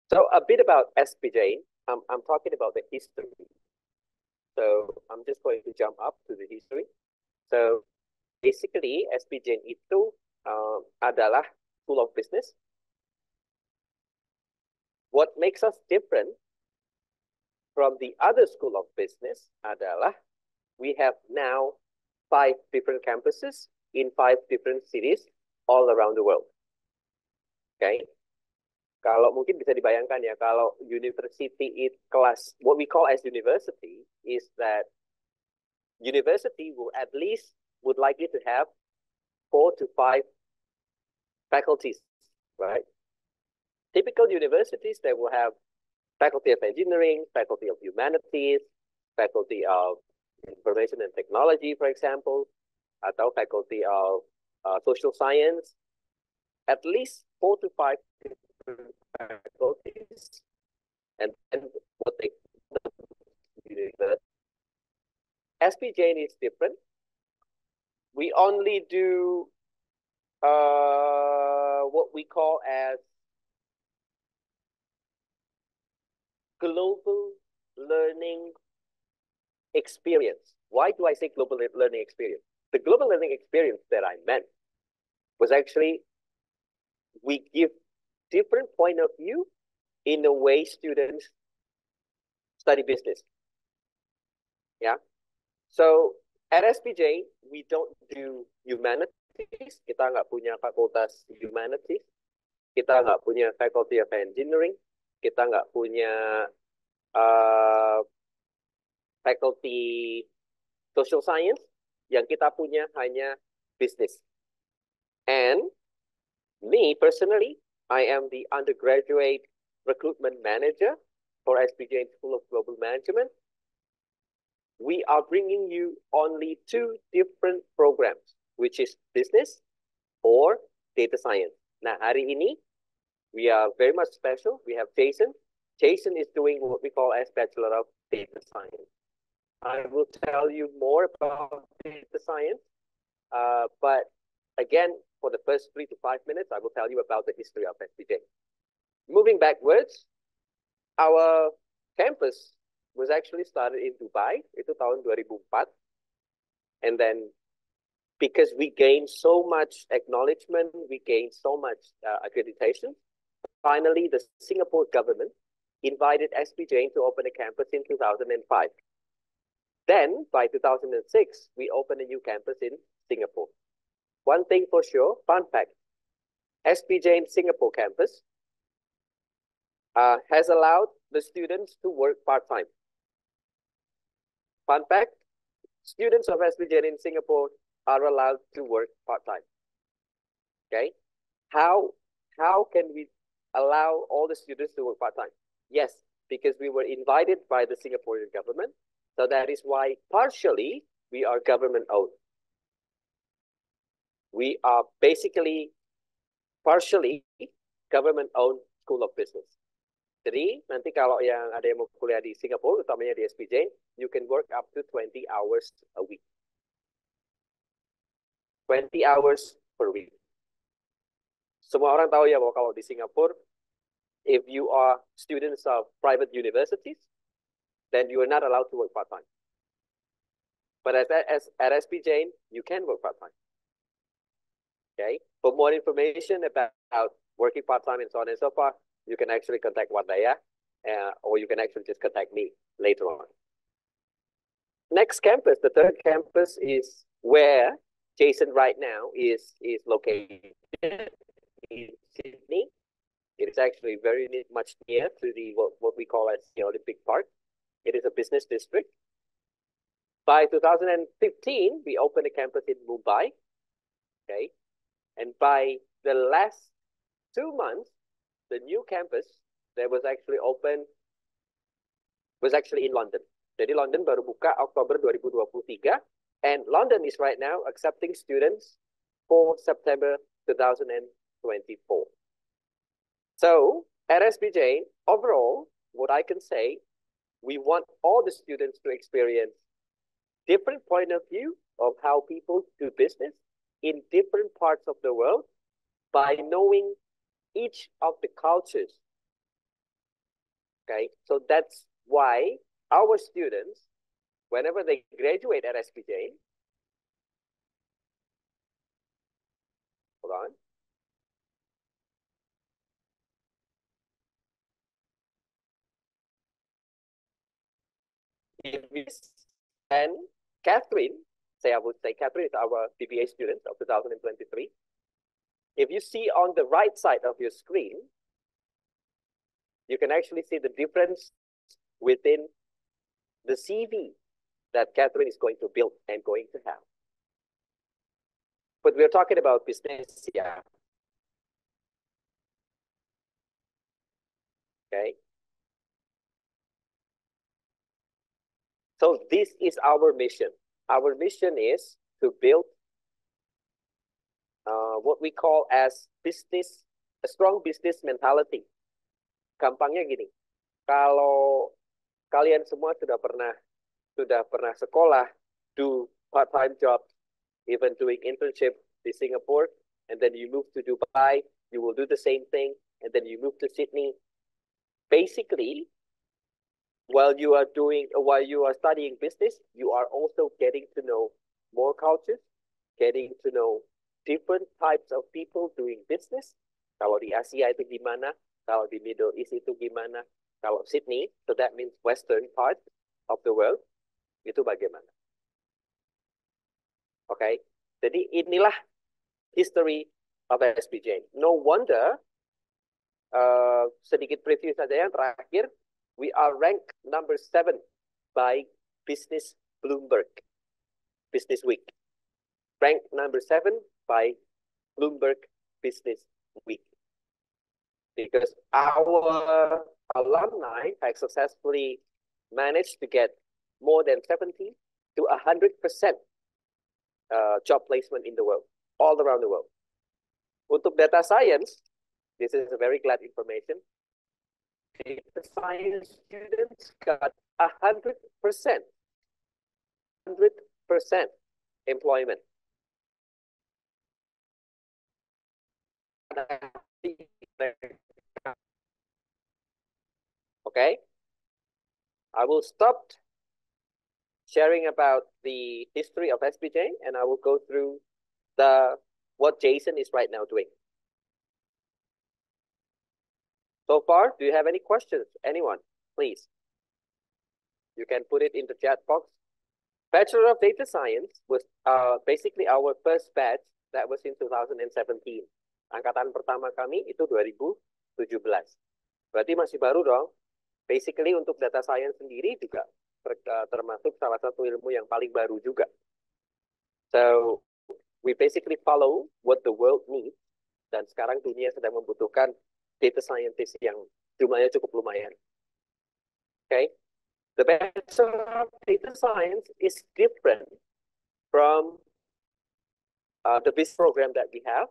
So a bit about SPJ. I'm talking about the history. So I'm just going to jump up to the history. So basically SPJ itu adalah School of Business. What makes us different from the other School of Business adalah we have now 5 different campuses in 5 different cities all around the world. Okay. Kalau mungkin bisa dibayangkan ya, kalau university it kelas, what we call as university is that university will at least would likely to have 4 to 5 faculties, right? Typical universities, they will have faculty of engineering, faculty of humanities, faculty of information and technology, for example, atau faculty of social science, at least 4 to 5 different faculties, and what they SPJ is different. We only do what we call as global learning experience. Why do I say global learning experience? The global learning experience that I meant was actually we give different point of view in the way students study business. Yeah. So at SPJ, we don't do humanities. Kita nggak punya fakultas humanities. Kita nggak punya faculty of engineering. Kita nggak punya faculty social science. Yang kita punya hanya business. And me personally, I am the undergraduate recruitment manager for SPJ School of Global Management. We are bringing you only 2 different programs, which is business or data science. Nah, hari ini, we are very much special. We have Jason. Jason is doing what we call as Bachelor of Data Science. I will tell you more about data science, but again, for the first 3 to 5 minutes, I will tell you about the history of SPJ. Moving backwards, our campus was actually started in Dubai, itu tahun 2004. And then because we gained so much acknowledgement, we gained so much accreditation, finally the Singapore government invited SPJ to open a campus in 2005. Then by 2006, we opened a new campus in Singapore. One thing for sure, fun fact, SPJ Singapore campus has allowed the students to work part-time. Fun fact, students of SPJ in Singapore are allowed to work part-time. Okay, how can we allow all the students to work part-time? Yes, because we were invited by the Singaporean government. So that is why partially we are government-owned. We are basically partially government-owned School of Business. Jadi nanti kalau yang ada yang mau kuliah di Singapura, utamanya di SPJ, you can work up to 20 hours a week. 20 hours per week. Semua orang tahu ya bahwa kalau di Singapura, if you are students of private universities, then you are not allowed to work part-time. But at SPJ, you can work part-time. Okay. For more information about working part-time and so on and so forth, you can actually contact Wadaya, or you can actually just contact me later on. Next campus, the 3rd campus is where Jason right now is located in Sydney. It is actually very much near to the what we call as the Olympic Park. It is a business district. By 2015, we opened a campus in Mumbai. Okay. And by the last 2 months, the new campus that was actually open was actually in London. Jadi London baru buka Oktober 2023. And London is right now accepting students for September 2024. So at SPJ, overall, what I can say, we want all the students to experience different point of view of how people do business in different parts of the world by knowing each of the cultures Okay, so that's why our students, whenever they graduate at SPJ, hold on. And Catherine, I would say Catherine is our BBA student of 2023. If you see on the right side of your screen, you can actually see the difference within the CV that Catherine is going to build and going to have. But we're talking about business, yeah. Okay. So this is our mission. Our mission is to build what we call as business, a strong business mentality. Gampangnya gini, kalau kalian semua sudah pernah sekolah, do part-time job, even doing internship di Singapore, and then you move to Dubai, you will do the same thing, and then you move to Sydney. Basically, while you are studying business, you are also getting to know more cultures, getting to know different types of people doing business. Kalau di Asia itu gimana, kalau di Middle East itu gimana, kalau Sydney, so that means western part of the world, itu bagaimana. Oke, okay? Jadi inilah history of SPJ. No wonder, sedikit preview saja yang terakhir, we are ranked number 7 by Business Bloomberg, Business Week. Ranked number 7 by Bloomberg Business Week. Because our alumni have successfully managed to get more than 70 to 100% job placement in the world, all around the world. Untuk data science, this is a very glad information. Data science students got 100% employment. Okay, I will stop sharing about the history of SPJ, and I will go through what Jason is right now doing. So far, do you have any questions? Anyone, please? You can put it in the chat box. Bachelor of Data Science was basically our first batch that was in 2017. Angkatan pertama kami itu 2017. Berarti masih baru dong. Basically untuk data science sendiri juga termasuk salah satu ilmu yang paling baru juga. So, we basically follow what the world needs. Dan sekarang dunia sedang membutuhkan data scientist yang jumlahnya cukup lumayan. Okay? The Bachelor of Data Science is different from the business program that we have.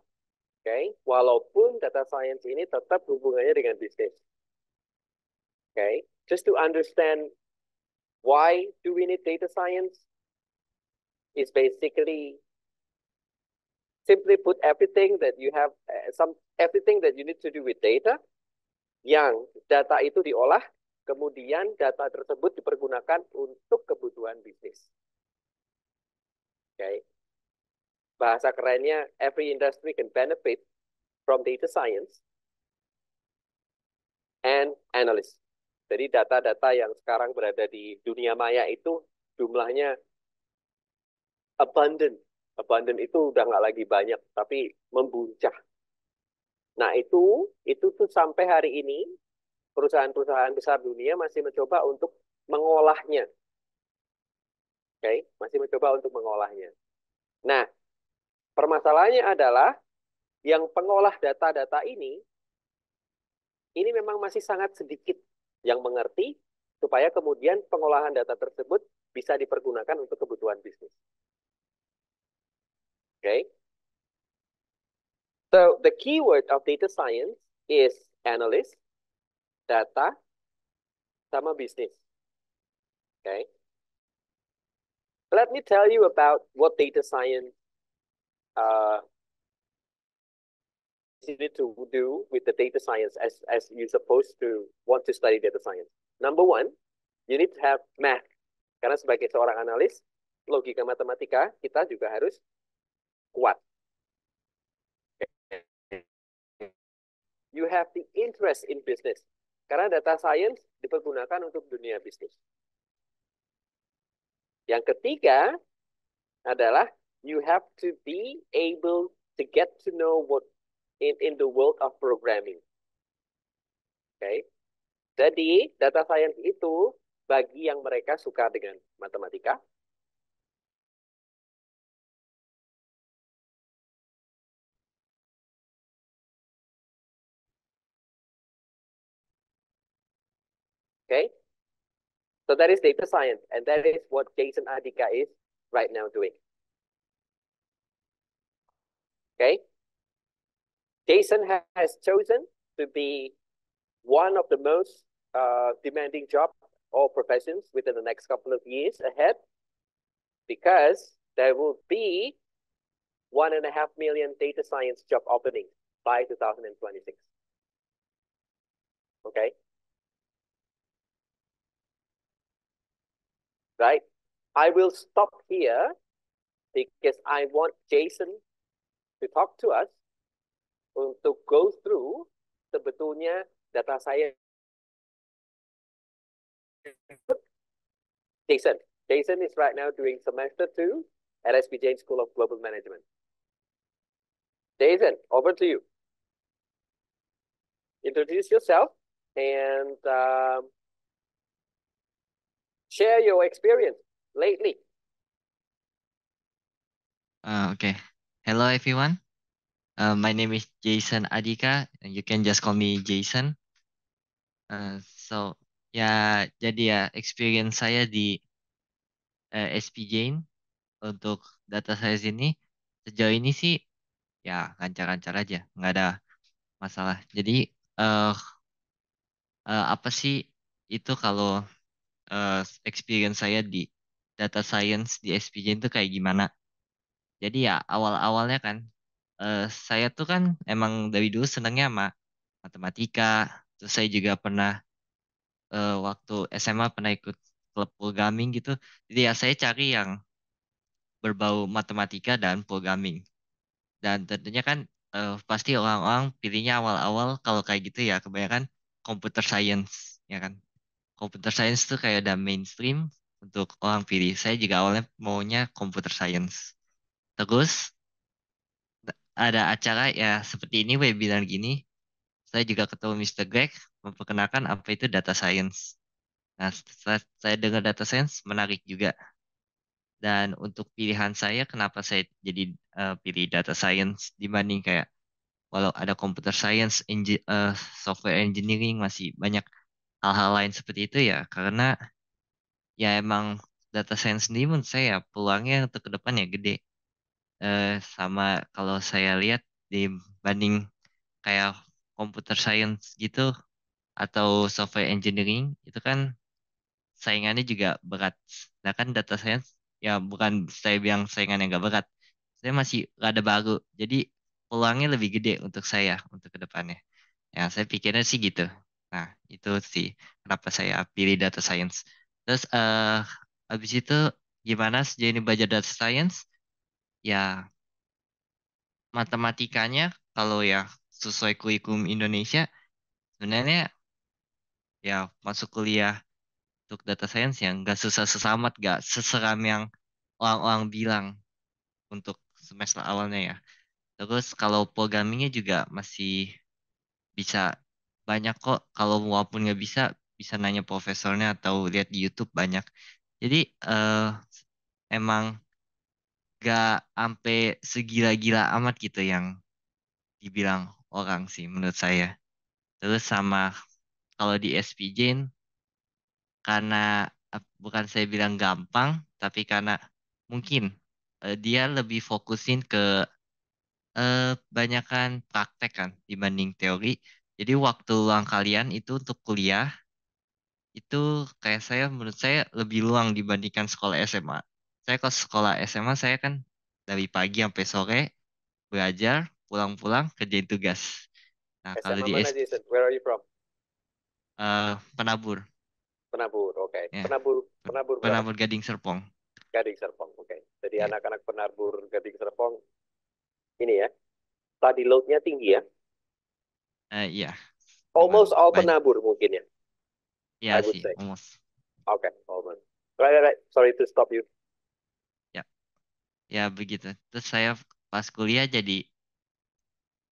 Okay? Walaupun data science ini tetap hubungannya dengan bisnis. Okay? Just to understand why do we need data science is basically simply put everything that you have, everything that you need to do with data, yang data itu diolah, kemudian data tersebut dipergunakan untuk kebutuhan bisnis. Okay. Bahasa kerennya, every industry can benefit from data science and analyst. Jadi data-data yang sekarang berada di dunia maya itu jumlahnya abundant. Abundant itu udah nggak lagi banyak, tapi membuncah. Nah itu tuh sampai hari ini perusahaan-perusahaan besar dunia masih mencoba untuk mengolahnya. Oke, masih mencoba untuk mengolahnya. Nah, permasalahannya adalah yang pengolah data-data ini memang masih sangat sedikit yang mengerti supaya kemudian pengolahan data tersebut bisa dipergunakan untuk kebutuhan bisnis. Okay. So the keyword of data science is analyst, data, sama bisnis. Okay. Let me tell you about what data science you need to do with the data science as you're supposed to want to study data science. Number one, you need to have math. Karena sebagai seorang analis, logika matematika kita juga harus kuat. You have the interest in business. Karena data science dipergunakan untuk dunia bisnis. Yang ketiga adalah you have to be able to get to know what in the world of programming. Oke. Okay? Jadi, data science itu bagi yang mereka suka dengan matematika, okay? So that is data science, and that is what Jason Adika is right now doing. Okay? Jason has chosen to be one of the most demanding job or professions within the next couple of years ahead, because there will be 1.5 million data science job openings by 2026. Okay? Right? I will stop here because I want Jason to talk to us untuk go through sebetulnya data science. Jason is right now doing semester 2 at SB Jain School of Global Management. Jason, over to you. Introduce yourself and share your experience lately. Okay. Hello, everyone. My name is Jason Adika, and you can just call me Jason. So, ya, jadi ya, experience saya di SB Jain untuk data science ini, sejauh ini sih, ya, lancar-lancar aja, nggak ada masalah. Jadi, eh apa sih itu kalau eh, experience saya di data science di SPJ itu kayak gimana? Jadi ya awal-awalnya kan saya tuh kan emang dari dulu senangnya sama matematika. Terus saya juga pernah waktu SMA pernah ikut klub programming gitu. Jadi ya saya cari yang berbau matematika dan programming. Dan tentunya kan pasti orang-orang pilihnya awal-awal kalau kayak gitu ya kebanyakan computer science ya kan. Computer science tuh kayak udah mainstream untuk orang pilih. Saya juga awalnya maunya computer science. Terus ada acara ya seperti ini webinar gini. Saya juga ketemu Mr. Greg memperkenalkan apa itu data science. Nah, setelah saya dengar data science menarik juga. Dan untuk pilihan saya kenapa saya jadi pilih data science dibanding kayak walau ada computer science, software engineering masih banyak hal-hal lain seperti itu ya karena ya emang data science sendiri menurut saya ya, peluangnya untuk ke depan ya gede. Sama kalau saya lihat dibanding kayak computer science gitu atau software engineering itu kan saingannya juga berat. Nah kan data science ya bukan saya bilang saingannya nggak berat. Saya masih rada baru. Jadi peluangnya lebih gede untuk saya untuk ke depannya. Ya saya pikirnya sih gitu. Nah itu sih kenapa saya pilih data science. Terus habis itu gimana sejauh ini belajar data science? Ya matematikanya kalau ya sesuai kurikulum Indonesia sebenarnya ya masuk kuliah untuk data science yang nggak susah-susah amat, nggak seseram yang orang-orang bilang untuk semester awalnya ya. Terus kalau programmingnya juga masih bisa banyak kok. Kalau walaupun nggak bisa, bisa nanya profesornya atau lihat di YouTube banyak. Jadi emang gak sampai segila-gila amat gitu yang dibilang orang sih menurut saya. Terus sama kalau di SPJ karena bukan saya bilang gampang, tapi karena mungkin dia lebih fokusin ke banyakan praktek kan dibanding teori. Jadi waktu luang kalian itu untuk kuliah itu kayak saya menurut saya lebih luang dibandingkan sekolah SMA. Saya kalau sekolah SMA saya kan dari pagi sampai sore belajar, pulang-pulang kerjain tugas. Nah, kalau SMA di mana, Jason? Where are you from? Penabur, Penabur, oke. ya, Penabur berapa? Penabur Gading Serpong. Gading Serpong, oke. Jadi Ya, anak-anak penabur Gading Serpong ini ya, study load-nya tinggi ya. iya, memang Almost all banyak. penabur mungkin ya, Ya I would sih, say. almost. Oke, almost. Right. Sorry to stop you. Ya, ya begitu. Terus saya pas kuliah jadi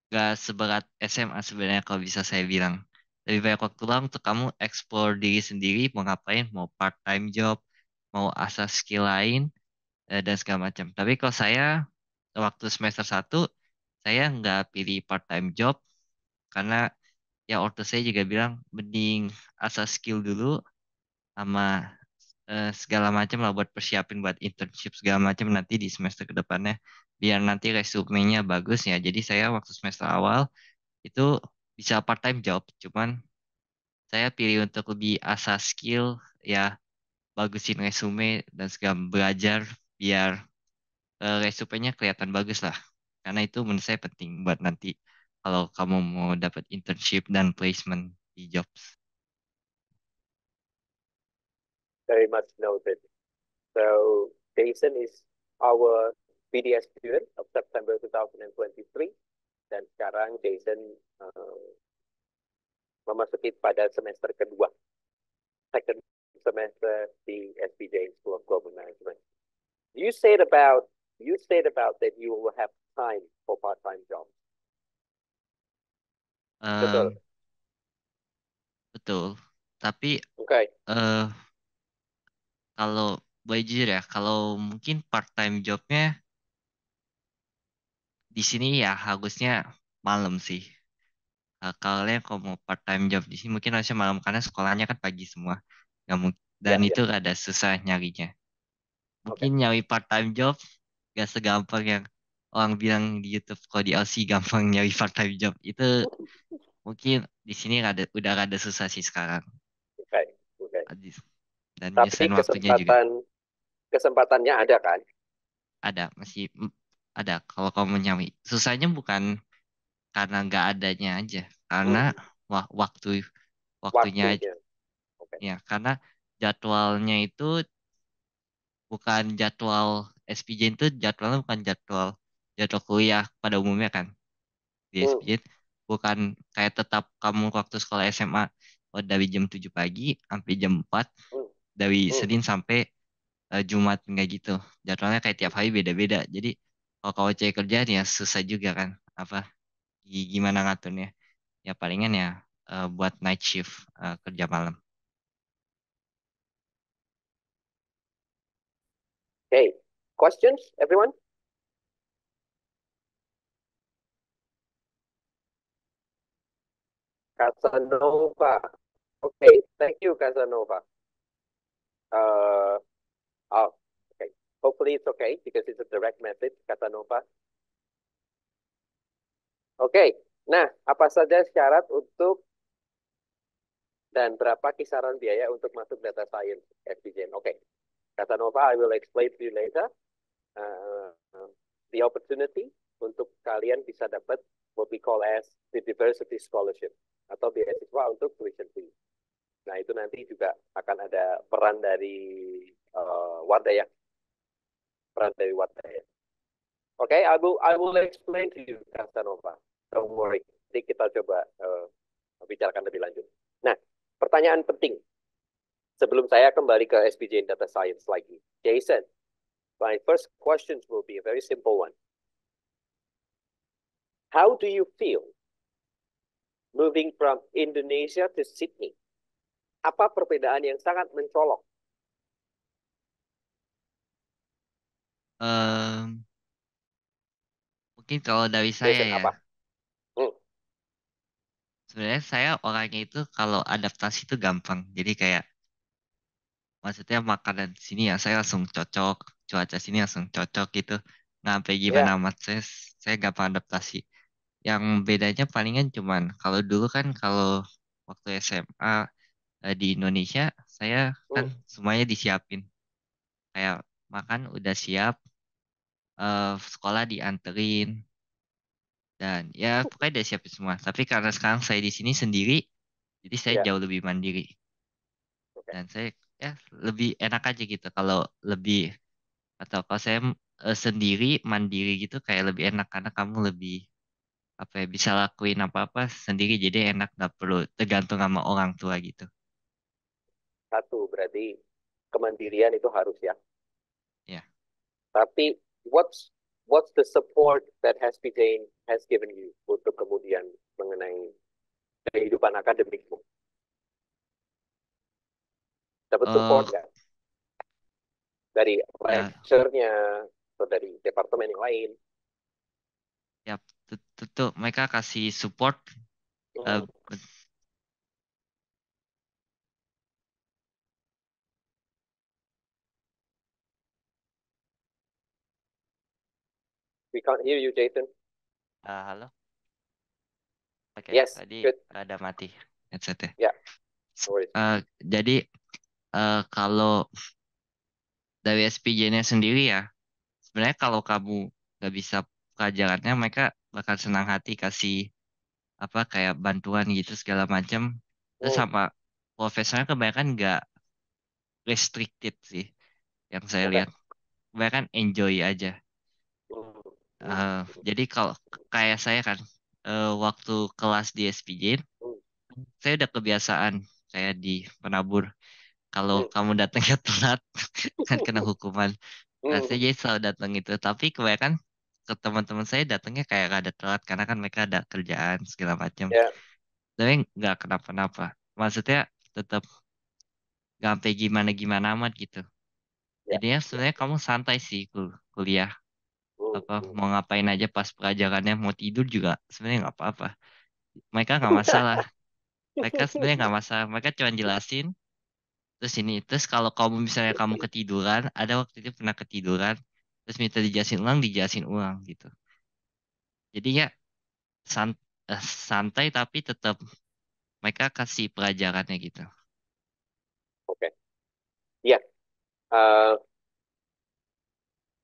gak seberat SMA sebenarnya kalau bisa saya bilang. Lebih banyak waktu luang untuk kamu explore diri sendiri, mau ngapain, mau part-time job, mau asah skill lain, dan segala macam. Tapi kalau saya waktu semester satu saya nggak pilih part-time job karena ya ortu saya juga bilang mending asah skill dulu sama segala macam lah buat persiapin buat internship segala macam nanti di semester kedepannya biar nanti resumenya bagus ya. Jadi saya waktu semester awal itu bisa part-time job, cuman saya pilih untuk lebih asah skill ya bagusin resume dan segala belajar biar resupnya kelihatan bagus lah. Karena itu menurut saya penting buat nanti kalau kamu mau dapat internship dan placement di jobs. Very much noted. So Jason is our BDS student of September 2023 dan sekarang Jason memasuki pada semester kedua, second semester di SPJ School of Global Management. You said about that you will have time for part-time jobs. Betul. Em, betul. Tapi Okay. eh kalau boleh jujur ya, kalau mungkin part-time jobnya di sini ya harusnya malam sih. Kalian kalau mau part-time job di sini mungkin harusnya malam karena sekolahnya kan pagi semua. Nggak mungkin, dan Ya, ya. itu ada susah nyarinya. Oke. Mungkin nyari part-time job gak segampang yang orang bilang di YouTube kalau di LC gampang nyari part-time job. Itu mungkin di sini udah rada susah sih sekarang. Oke. Oke. Dan Tapi nyusahin waktunya juga. kesempatannya ada kan? Ada, masih ada kalau kamu nyari. Susahnya bukan karena nggak adanya aja. Karena Hmm. waktu waktunya aja. Waktunya. Oke. Ya, karena jadwalnya itu bukan jadwal SPJ itu jadwalnya bukan jadwal jadwal kuliah pada umumnya kan. Di Hmm. SPJ bukan kayak tetap kamu waktu sekolah SMA dari jam 7 pagi sampai jam 4 Hmm. dari Hmm. Senin sampai Jumat nggak gitu. Jadwalnya kayak tiap hari beda-beda. Jadi kalau kau cari kerjaan ya susah juga kan. Apa gimana ngaturnya? Ya palingan ya buat night shift kerja malam. Okay. Questions, everyone? Casanova. Okay. Thank you, Casanova. Uh, oh, okay. Hopefully it's okay because it's a direct message, Casanova. Oke. Okay. Nah, apa saja syarat untuk dan berapa kisaran biaya untuk masuk data science FPGN? Oke. Okay. Casanova, I will explain to you later. Uh, the opportunity untuk kalian bisa dapat what we call as the diversity scholarship atau beasiswa untuk tuition fee. Nah, itu nanti juga akan ada peran dari Wardah ya, peran dari Wardah ya. Oke, okay, I will explain to you, Casanova. Don't worry. Nanti kita coba bicarakan lebih lanjut. Nah, pertanyaan penting sebelum saya kembali ke SPJ Data Science lagi. Jason, my first questions will be a very simple one. How do you feel moving from Indonesia to Sydney? Apa perbedaan yang sangat mencolok? Em, Mungkin kalau dari saya Jason, ya, apa? Hmm. sebenarnya saya orangnya itu kalau adaptasi itu gampang. Jadi kayak maksudnya makanan sini ya saya langsung cocok, cuaca sini langsung cocok gitu. Nggak sampai gimana Ya, amat saya gampang adaptasi. Yang bedanya palingan cuman kalau dulu kan kalau waktu SMA di Indonesia saya kan hmm. semuanya disiapin. Kayak makan udah siap, sekolah dianterin, Dan ya pokoknya udah siapin semua. Tapi karena sekarang saya di sini sendiri, jadi saya Ya, jauh lebih mandiri. oke. Dan saya ya lebih enak aja gitu kalau lebih atau kalau saya sendiri mandiri gitu kayak lebih enak karena kamu lebih apa ya bisa lakuin apa-apa sendiri jadi enak nggak perlu tergantung sama orang tua gitu. Satu, berarti kemandirian itu harus ya. Ya. Tapi what's the support that has given you untuk kemudian mengenai kehidupan akademikmu? Dapat support Eh nggak dari ya lecture-nya atau dari departemen yang lain? ya tentu mereka kasih support eh, Hmm. We can't hear you, Jason. halo. Oke, Yes, tadi good. ada mati headsetnya. Yeah, no worries. Jadi kalau dari SPJ-nya sendiri ya, sebenarnya kalau kamu nggak bisa pelajarannya, mereka bakal senang hati kasih apa kayak bantuan gitu segala macam. Terus Hmm. sama profesornya kebanyakan nggak restricted sih, yang saya Okay. lihat. Kebanyakan enjoy aja. Hmm. Hmm. Eh, jadi kalau kayak saya kan, waktu kelas di SPJ, Hmm. saya udah kebiasaan kayak di penabur. Kalau Hmm. kamu datangnya telat, kan kena hukuman. Nah, saya Hmm. jadi selalu datang itu. Tapi kebanyakan ke teman-teman saya datangnya kayak rada telat karena kan mereka ada kerjaan segala macam. Yeah, Tapi nggak kenapa-napa. Maksudnya tetap nggak sampai gimana-gimana amat gitu. yeah, Jadinya yeah. sebenarnya kamu santai sih kuliah. Hmm. Apa Hmm. mau ngapain aja pas pelajarannya mau tidur juga sebenarnya nggak apa-apa. Mereka nggak masalah. Mereka sebenarnya nggak masalah. Mereka cuma jelasin. Terus ini, terus kalau kamu misalnya kamu ketiduran, ada waktu itu pernah ketiduran, terus minta dijelasin ulang gitu. Jadi ya san- santai tapi tetap mereka kasih pelajarannya gitu. Okay. Yeah. Uh,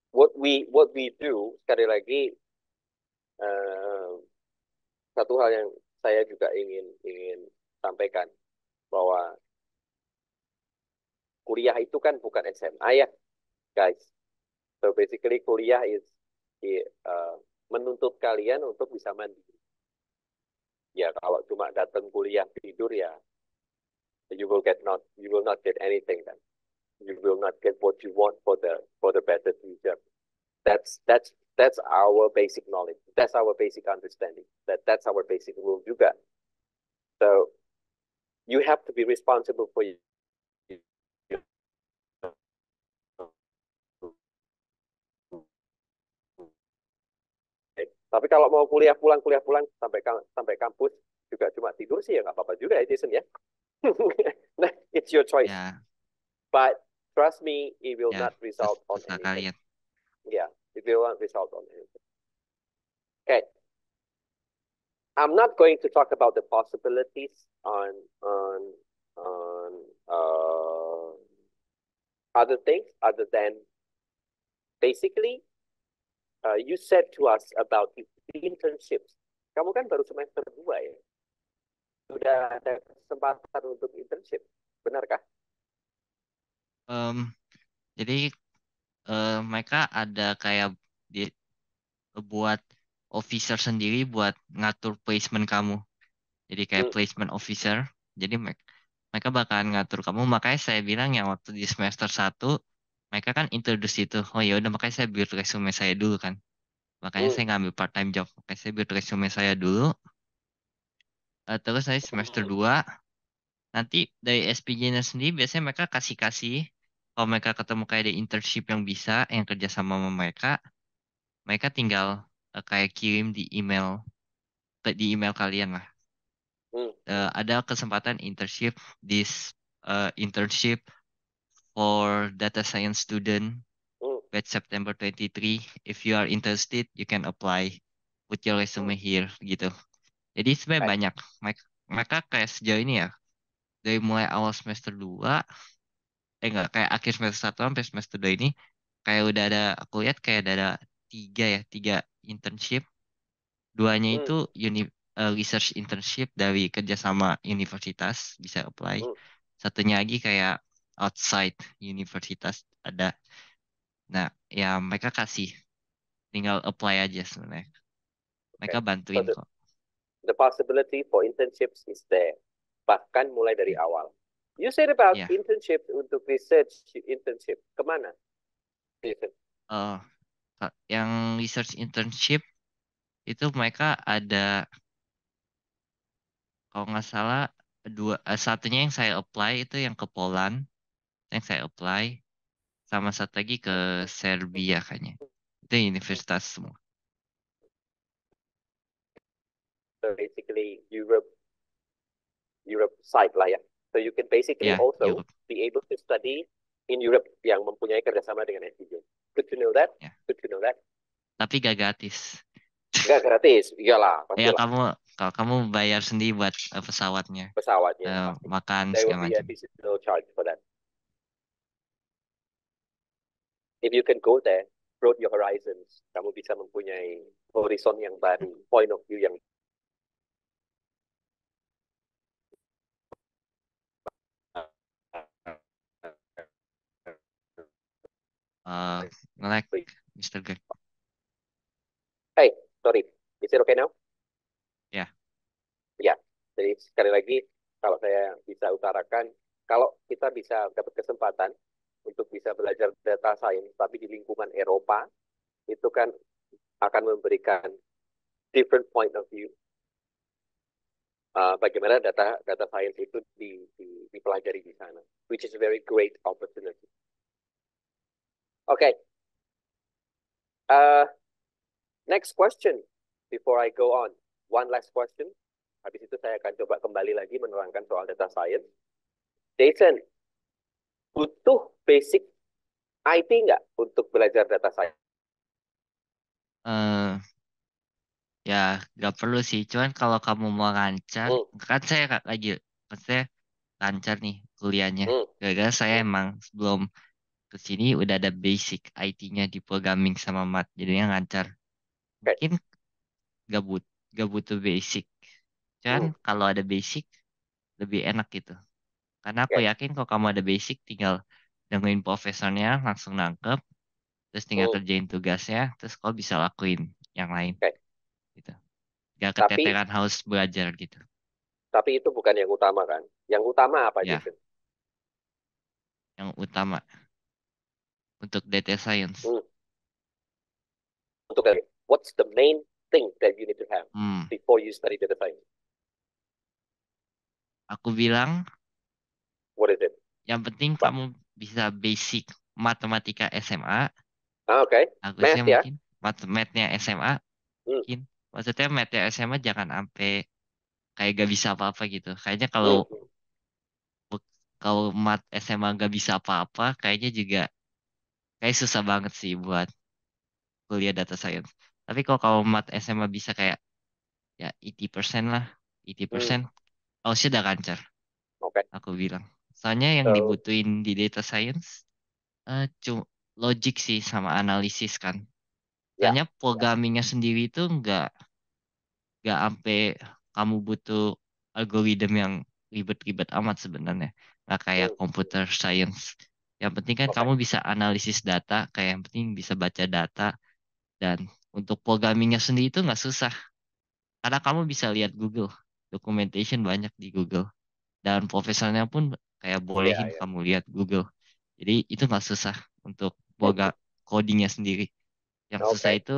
what we do sekali lagi, uh, satu hal yang saya juga ingin ingin sampaikan bahwa kuliah itu kan bukan SMA ya, guys. So basically kuliah menuntut kalian untuk bisa mandiri. Ya kalau cuma datang kuliah tidur ya, you will not get anything then. You will not get what you want for the better future. That's our basic knowledge. That's our basic understanding. That's our basic rule juga. So you have to be responsible for you. Tapi kalau mau kuliah pulang sampai kampus juga cuma tidur sih ya nggak apa-apa juga ya Jason ya. Nah, it's your choice. Ya, But trust me, it will ya, not result on terserah anything. kalian. Yeah, it will not result on anything. Okay, I'm not going to talk about the possibilities on on other things other than basically you said to us about internships. Kamu kan baru semester 2 ya. Sudah ada kesempatan untuk internship. Benarkah? Em, jadi mereka ada kayak di, buat officer sendiri buat ngatur placement kamu. Jadi kayak Hmm. placement officer. Jadi mereka bakalan ngatur kamu. Makanya saya bilang yang waktu di semester satu mereka kan introduce itu. Oh ya udah makanya saya build resume saya dulu kan. Makanya Hmm. saya ngambil part-time job. Makanya saya build resume saya dulu. Terus saya semester Hmm. 2 nanti dari SPJ-nya sendiri biasanya mereka kasih-kasih. Kalau mereka ketemu kayak ada internship yang bisa, yang kerja sama mereka, mereka tinggal kayak kirim di email kalian lah. Hmm. Hmm. Ada kesempatan internship, internship for data science student Hmm. batch September 23. If you are interested, you can apply. Put your Hmm. resume here gitu. Jadi sebenarnya Right. banyak. Mereka kayak sejauh ini ya, dari mulai awal semester 2, enggak, kayak akhir semester 1 sampai semester 2 ini, kayak udah ada, aku lihat kayak udah ada tiga internship. Duanya Hmm. itu research internship dari kerjasama universitas bisa apply. Hmm. Satunya lagi kayak outside universitas ada. Nah, ya mereka kasih tinggal apply aja sebenarnya. Mereka Okay. So bantuin kok. the possibility for internships is there. Bahkan mulai dari Ya, awal. You said about ya. internship untuk research internship. Kemana? Jason? Eh, yang research internship itu mereka ada kalau nggak salah satunya yang saya apply itu yang ke Poland yang saya apply sama satu lagi ke Serbia kayaknya itu universitas semua. So basically Europe side lah ya. So you can basically Ya, also Europe. be able to study in Europe yang mempunyai kerjasama dengan FPJ. Good to know that. Ya, Good to know that. tapi gak gratis. Enggak gratis. Iyalah, Ya pastilah. kamu kalau kamu bayar sendiri buat pesawatnya, Pesawatnya pasti. makan There will segala be macam. additional charge for that. If you can go there, broad your horizons. Kamu bisa mempunyai horizon yang baru, point of view yang Nge-lag, Mr. Greg. Hey, sorry. Is it okay now? Ya, Ya. Jadi sekali lagi, kalau saya bisa utarakan, kalau kita bisa dapat kesempatan untuk bisa belajar data science, tapi di lingkungan Eropa, itu kan akan memberikan different point of view. Bagaimana data science itu dipelajari di sana, which is a very great opportunity. Okay, next question before I go on. One last question. Habis itu saya akan coba kembali lagi menerangkan soal data science. Jason, butuh basic IT nggak untuk belajar data science? eh ya gak perlu sih. Cuman kalau kamu mau lancar, Hmm, kan saya lagi, maksudnya lancar nih kuliahnya. hmm, Gara-gara saya hmm. emang sebelum ke sini udah ada basic IT-nya di programming sama math, jadinya lancar. Okay. Mungkin gak but gak butuh basic. Cuman Hmm, kalau ada basic lebih enak gitu. Karena aku okay. yakin kalau kamu ada basic tinggal dengerin profesornya langsung nangkep, terus tinggal Hmm, kerjain tugasnya, terus kau bisa lakuin yang lain okay. gitu. Gak Tapi keteteran harus belajar gitu. tapi itu bukan yang utama kan? Yang utama apa, Ya, Jason? yang utama untuk data science. Hmm. Untuk what's the main thing that you need to have Hmm, before you study data science? aku bilang What is it? yang penting What? kamu bisa basic matematika SMA, Okay. bagusnya Math ya. mungkin mathnya SMA, Hmm, mungkin. Maksudnya mathnya SMA jangan sampai kayak gak bisa apa-apa gitu. Kayaknya kalau hmm, hmm. kalau math SMA gak bisa apa-apa, kayaknya juga kayak susah banget sih buat kuliah data science. Tapi kalau kamu math SMA bisa kayak ya 80% lah, Hmm. 80%, oh sudah lancar, Okay. aku bilang. Soalnya yang So, dibutuhin di data science, cuma logik sih sama analisis kan. ya. Soalnya Ya. programmingnya sendiri itu nggak sampai kamu butuh algoritma yang ribet-ribet amat sebenarnya. Nggak kayak Hmm. computer science. Yang penting kan Okay. kamu bisa analisis data, kayak yang penting bisa baca data. Dan untuk programmingnya sendiri itu nggak susah. Karena kamu bisa lihat Google. Documentation banyak di Google. Dan profesornya pun kayak Ya, bolehin ya. kamu lihat Google. Jadi itu nggak susah untuk codingnya sendiri. Yang susah Okay. itu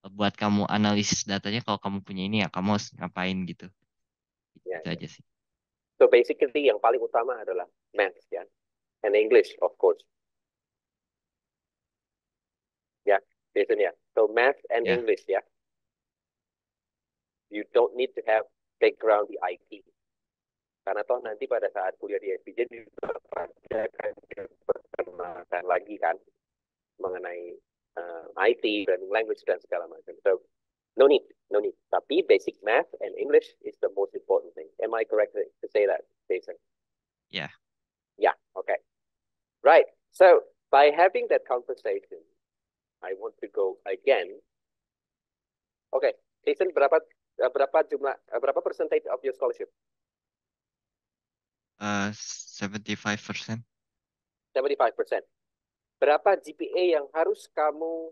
buat kamu analisis datanya kalau kamu punya ini ya kamu harus ngapain gitu. Ya, Itu ya. aja sih. So basically yang paling utama adalah math ya, and English of course. Ya, Jason ya. So math and Ya, English ya. You don't need to have background di IT. Karena toh nanti pada saat kuliah di FPJ juga pasti akan diperkenalkan lagi kan mengenai IT, learning language dan segala macam. So no need, no need. Tapi basic math and English is the most important thing. Am I correct to say that, Jason? ya, Yeah. Okay. Right. So by having that conversation, I want to go again. Okay. Jason, berapa percentage of your scholarship? 75%. 75%. Berapa GPA yang harus kamu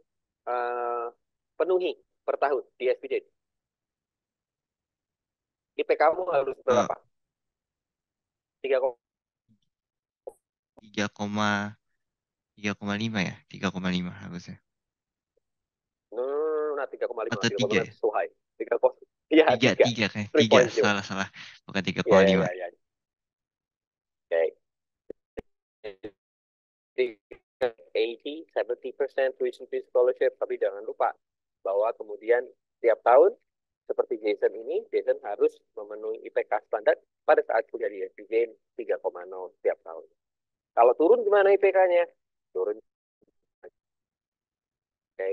penuhi per tahun di SPJ? IP kamu harus Eh, berapa? 3, 3,5 ya, 3,5 harusnya. nah 3,5, Atau 3 3,5 ya? is so high. 3, ya 3, 3, 3 kayak 3, 3.0. salah salah. Bukan tiga Ya, koma ya, lima. ya, ya. Oke. 70% tuition fee scholarship, tapi jangan lupa bahwa kemudian tiap tahun seperti Jason ini, Jason harus memenuhi IPK standar pada saat kuliah di SPJ 3,0 setiap tahun. Kalau turun gimana IPK-nya? Turun. Oke.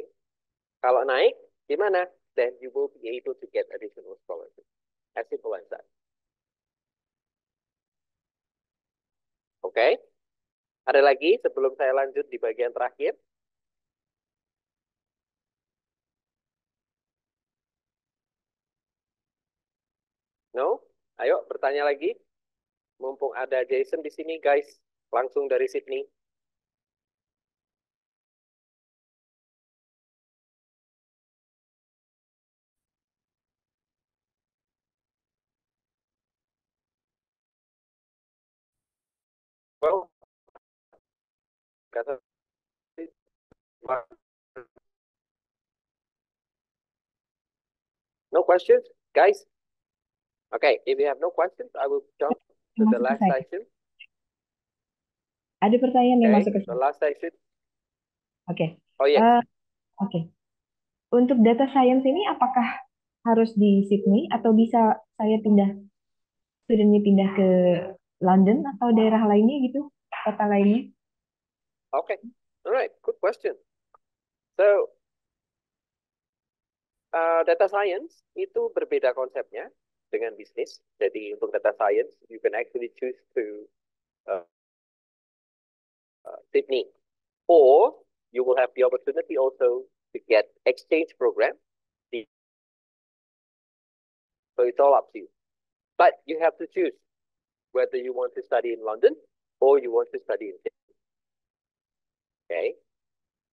Kalau naik gimana? Then you will be able to get additional scholarship. As simple as that. Oke. Ada lagi sebelum saya lanjut di bagian terakhir? No? Ayo bertanya lagi. Mumpung ada Jason di sini, guys. Langsung dari Sydney. Well, kata no questions, guys? Okay, if you have no questions, I will jump to the Masuk ke last saya. section. Ada pertanyaan yang Okay, masuk ke the saya. last section. Oke. Oh yes. Oke. Untuk data science ini apakah harus di Sydney atau bisa saya studentnya pindah ke London atau daerah lainnya gitu, kota lainnya? Okay. All right. Good question. So, data science itu berbeda konsepnya dengan bisnis. Jadi untuk data science, you can actually choose to uh, Sydney, or you will have the opportunity also to get exchange program. So it's all up to you. But you have to choose whether you want to study in London or you want to study in Sydney. Okay.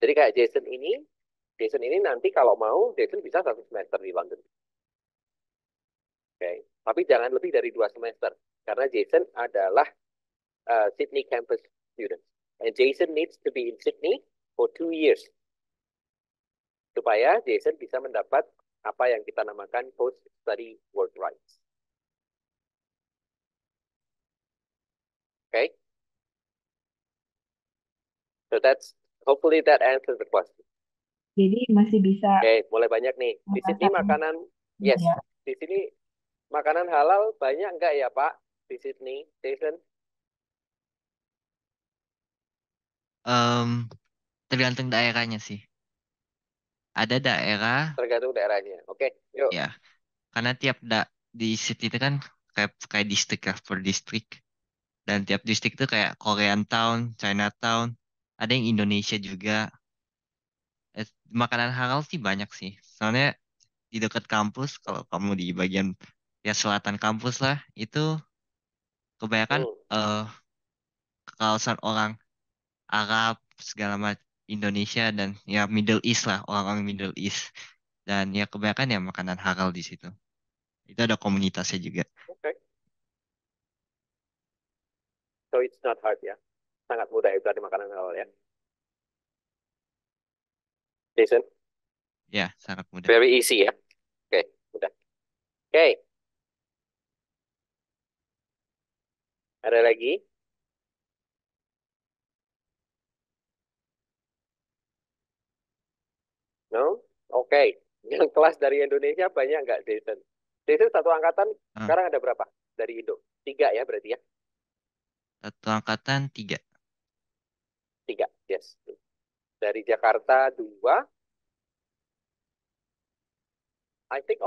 Jadi kayak Jason ini nanti kalau mau, Jason bisa 1 semester di London. Okay. Tapi jangan lebih dari 2 semester. Karena Jason adalah Sydney campus student. And Jason needs to be in Sydney for 2 years. Supaya Jason bisa mendapat apa yang kita namakan post-study work rights. Okay. So hopefully that answers the question. Jadi masih bisa. Oke, mulai banyak nih. Di sini makanan, yes. Ya. Di sini makanan halal banyak enggak ya Pak? Di Sydney, Jason? Tergantung daerahnya sih. Ada daerah Tergantung daerahnya. Oke, yuk. ya, karena di city itu kan kayak distrik ya, per distrik. Dan tiap distrik itu kayak Korean Town, Chinatown, ada yang Indonesia juga. Makanan halal sih banyak sih. Soalnya di dekat kampus, kalau kamu di bagian ya selatan kampus lah, itu kebanyakan Hmm, kawasan orang Arab segala macam, Indonesia dan ya Middle East lah, orang-orang Middle East. Dan ya kebanyakan ya makanan halal di situ. Itu ada komunitasnya juga. oke. So it's not hard ya. Sangat mudah ya cari makanan halal ya. Jason, Ya, sangat mudah. very easy ya. Oke, mudah. Oke, ada lagi? No? Oke. Yang kelas dari Indonesia banyak nggak, Jason? Jason satu angkatan Ah, sekarang ada berapa dari Indo? 3 ya berarti ya? satu angkatan 3. 3, yes. Dari Jakarta 2. I think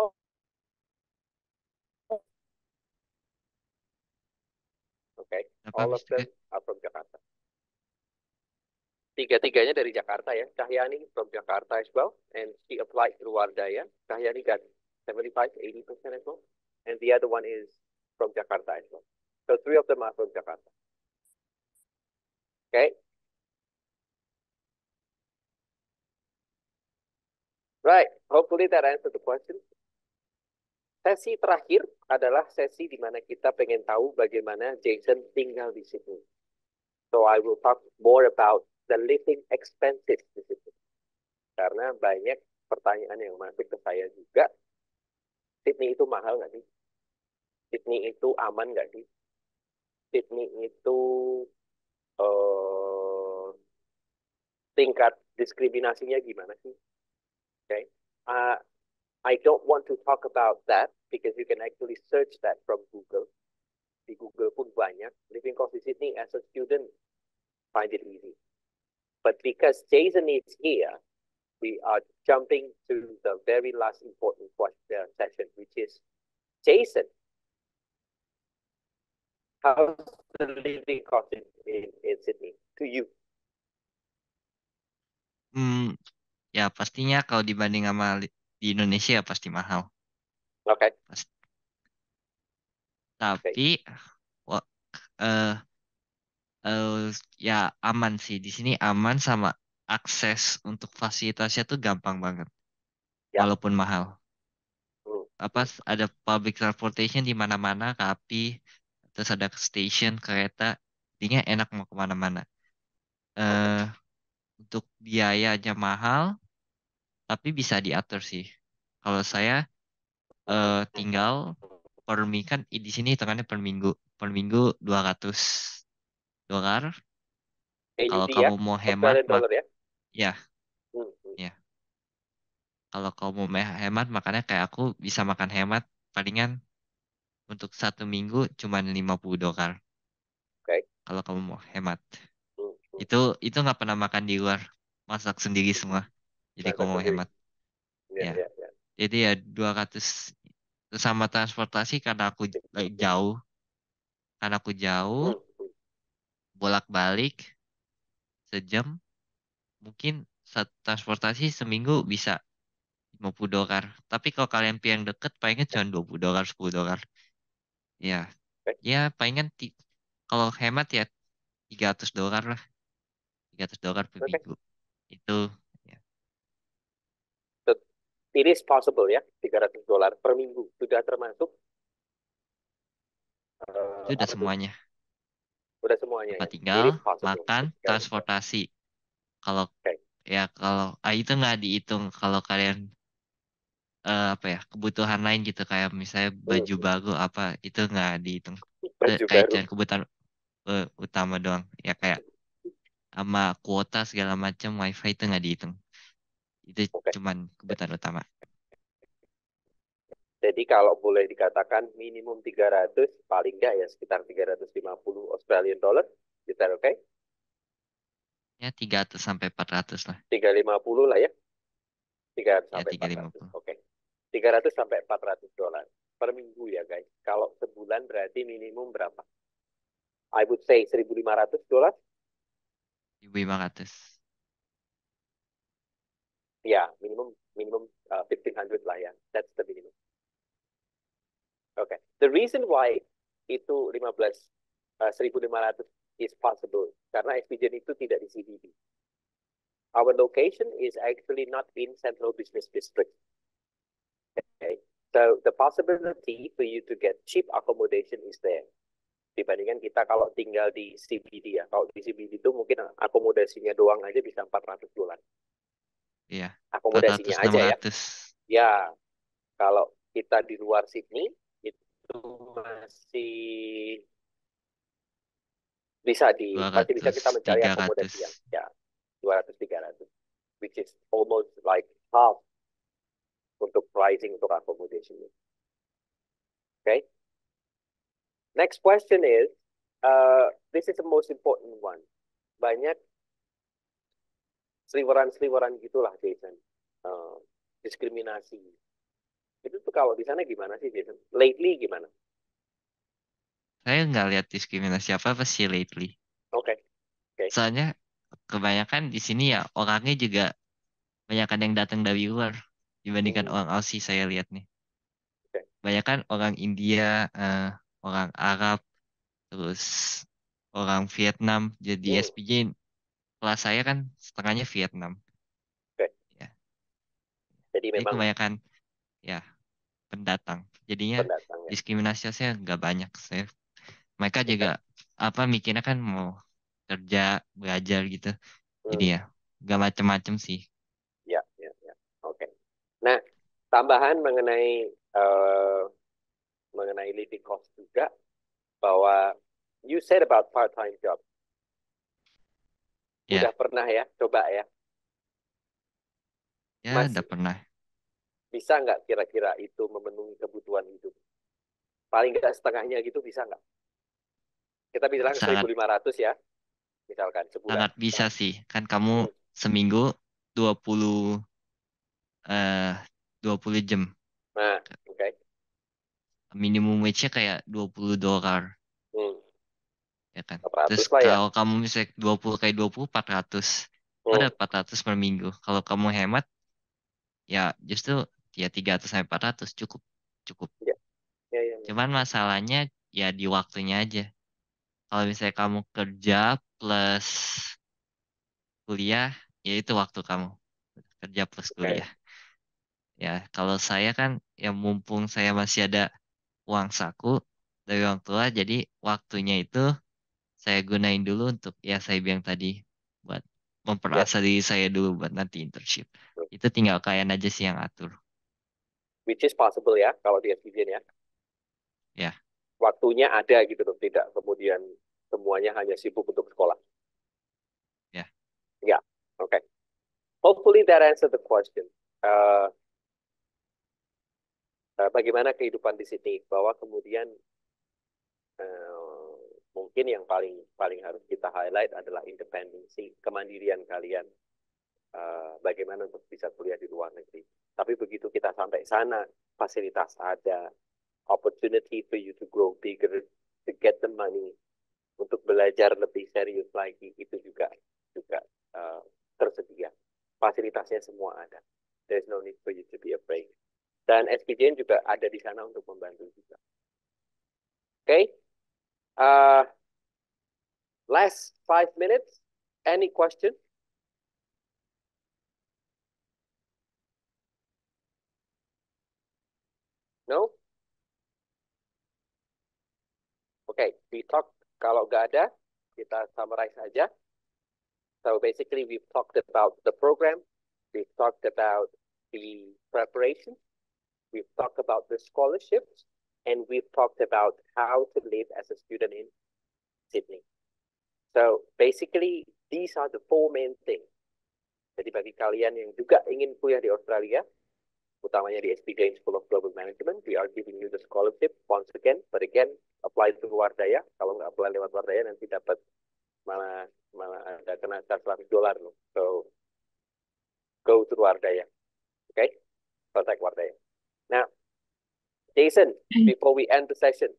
okay. Apa All of them bisnisnya? are from Jakarta. Tiga-tiganya dari Jakarta ya. Cahyani from Jakarta as well. And she applied through Wardaya. Cahyani dan 75 to 80% as well. And the other one is from Jakarta as well. So 3 of them are from Jakarta. Okay. Right. Hopefully that answered the question. Sesi terakhir adalah sesi di mana kita pengen tahu bagaimana Jason tinggal di Sydney. So I will talk more about the living expenses di Sydney. Karena banyak pertanyaan yang masuk ke saya juga. Sydney itu mahal nggak sih? Sydney itu aman nggak sih? Sydney itu tingkat diskriminasinya gimana sih? Okay. I don't want to talk about that because you can actually search that from Google. Di Google pun banyak. Living cost in Sydney as a student, find it easy. But because Jason is here, we are jumping to the very last important question session, which is Jason. How's the living cost in Sydney to you? Ya pastinya kalau dibanding sama di Indonesia ya pasti mahal. Okay. Tapi ya aman sih di sini, aman sama akses untuk fasilitasnya tuh gampang banget. Ya. Walaupun mahal. Ada public transportation di mana-mana, tapi terus ada station kereta, intinya enak mau kemana-mana. Untuk biayanya mahal, tapi bisa diatur sih. Kalau saya tinggal per minggu kan di sini hitungannya per minggu $200. Kalau AUD kamu ya? mau hemat, Australian dollar ya? ya, ya. Kalau kamu mau hemat, makanya kayak aku bisa makan hemat palingan untuk 1 minggu cuma $50. Okay. Kalau kamu mau hemat, itu nggak pernah makan di luar, masak sendiri semua. Jadi Masak kamu mau sendiri. hemat, Ya. Jadi ya 200 sama transportasi karena aku jauh bolak-balik sejam, mungkin satu transportasi seminggu bisa $50. Tapi kalau kalian yang deket palingan cuma $20, $10. Ya, ya palingan kalau hemat ya $300 lah, $300 per Okay. minggu. Itu ya. So, it is possible ya, $300 per minggu sudah termasuk Itu udah semuanya. Udah semuanya Tempat ya. tinggal, It is possible. makan, transportasi. Kalau Okay. itu nggak dihitung kalau kalian kebutuhan lain gitu, kayak misalnya baju baru apa, itu nggak dihitung. Baju Kayak baru. cuman kebutuhan utama doang. Ya kayak sama kuota segala macam, wifi itu nggak dihitung. Itu cuman kebutuhan utama. Jadi kalau boleh dikatakan minimum 300, paling nggak ya sekitar 350 Australian dollar. Is that okay? Ya 300 sampai 400 lah. 350 lah ya. 300 Ya sampai 350. 400. Oke. 300 sampai $400 per minggu ya guys. Kalau sebulan berarti minimum berapa? I would say $1.500. 1.500. Ya, minimum 1,500 lah ya. That's the minimum. Okay. The reason why itu 1.500 is possible karena Expedition itu tidak di CBD. Our location is actually not in Central Business District. Okay. So the possibility for you to get cheap accommodation is there. Dibandingkan kita kalau tinggal di CBD ya. Kalau di CBD itu mungkin akomodasinya doang aja bisa $400. Iya. Akomodasinya 400, aja 600. ya. Ya, kalau kita di luar Sydney itu masih masih bisa kita mencari 200, akomodasi 300. yang ya 200-300, which is almost like half untuk pricing untuk accommodation. Okay. Next question is, this is the most important one. Banyak seliweran-seliweran gitulah, Jason. Diskriminasi. Itu tuh kalau di sana gimana sih, Jason? Lately gimana? Saya nggak lihat diskriminasi apa-apa sih lately. Oke. Soalnya kebanyakan di sini ya orangnya juga banyak yang datang dari luar dibandingkan orang Aussie saya lihat nih. banyak kan orang India, orang Arab, terus orang Vietnam. Jadi Hmm, SPJ kelas saya kan setengahnya Vietnam. oke. Ya. Jadi Jadi memang kebanyakan ya pendatang. Jadinya pendatang ya. diskriminasinya nggak banyak. Mereka juga Oke. apa mikirnya kan mau kerja, belajar gitu. Jadi Hmm, ya nggak macem-macem sih. ya, ya, ya. Oke. Nah, tambahan eh, mengenai living cost juga bahwa you said about part-time job. Udah Ya, pernah ya, coba ya. ya udah Masih pernah. bisa nggak kira-kira itu memenuhi kebutuhan hidup? Paling nggak setengahnya gitu bisa nggak? Kita bilang Sangat 1.500 ya, misalkan sebulan. sangat bisa sih. Kan kamu Hmm. seminggu 20 eh 20 jam. Nah, oke. Minimum wage-nya kayak $20, Hmm. ya kan. Terus 400 lah ya. kalau kamu misalnya 20 kali 20 400. Hmm. Ada 400 per minggu. Kalau kamu hemat ya justru ya 300 sampai 400 cukup. Cukup. Ya, ya, ya, ya. Cuman masalahnya ya di waktunya aja. Kalau misalnya kamu kerja plus kuliah, ya itu waktu kamu. Kerja plus Oke. kuliah. Ya, kalau saya kan ya mumpung saya masih ada uang saku dari orang tua, jadi waktunya itu saya gunain dulu untuk ya saya bilang tadi buat Yes. memperasa diri saya dulu buat nanti internship. Itu tinggal kalian aja sih yang atur. Which is possible ya, kalau di SPJ ya. Ya, Waktunya ada gitu loh, tidak kemudian semuanya hanya sibuk untuk sekolah. ya. Ya, oke. Hopefully that answer the question. Uh, bagaimana kehidupan di sini? Bahwa kemudian uh, mungkin yang paling paling harus kita highlight adalah independensi, kemandirian kalian. Bagaimana untuk bisa kuliah di luar negeri. Tapi begitu kita sampai sana, fasilitas ada, opportunity for you to grow bigger, to get the money, untuk belajar lebih serius lagi, itu juga juga uh, tersedia. Fasilitasnya semua ada. There's no need for you to be afraid. Dan SPJN juga ada di sana untuk membantu juga. Oke, okay? Last 5 minutes. Any question? No? Oke, okay. We talk. Kalau nggak ada, kita summarize aja. So basically, we've talked about the program. We've talked about the preparation. We've talked about the scholarships. And we've talked about how to live as a student in Sydney. So basically, these are the four main things. Jadi bagi kalian yang juga ingin kuliah di Australia, utamanya di SPJ School of Global Management, we are giving you the scholarship once again, but again, apply to Wardaya. Kalau nggak apply lewat Wardaya, nanti dapat malah ada kena $100 loh. So go to Wardaya, okay? Contact Wardaya. Now, Jason, before we end the session,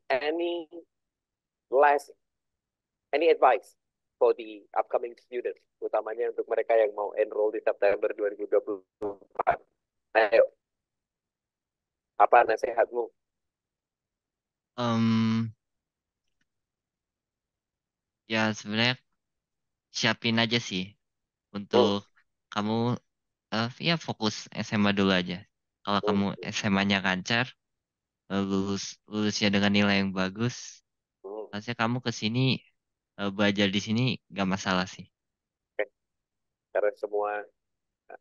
last any advice for the upcoming students, utamanya untuk mereka yang mau enroll di September 2024? Ayo, apa nasihatmu? Em, ya sebenarnya siapin aja sih Hmm, untuk kamu ya fokus SMA dulu aja. Kalau kamu hmm, SMA-nya lancar, lulusnya dengan nilai yang bagus, hmm. harusnya kamu ke sini belajar di sini gak masalah sih. Okay. Karena semua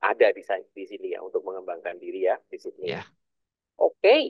ada di sini ya untuk mengembangkan diri ya di Sydney. Ya. Oke, okay.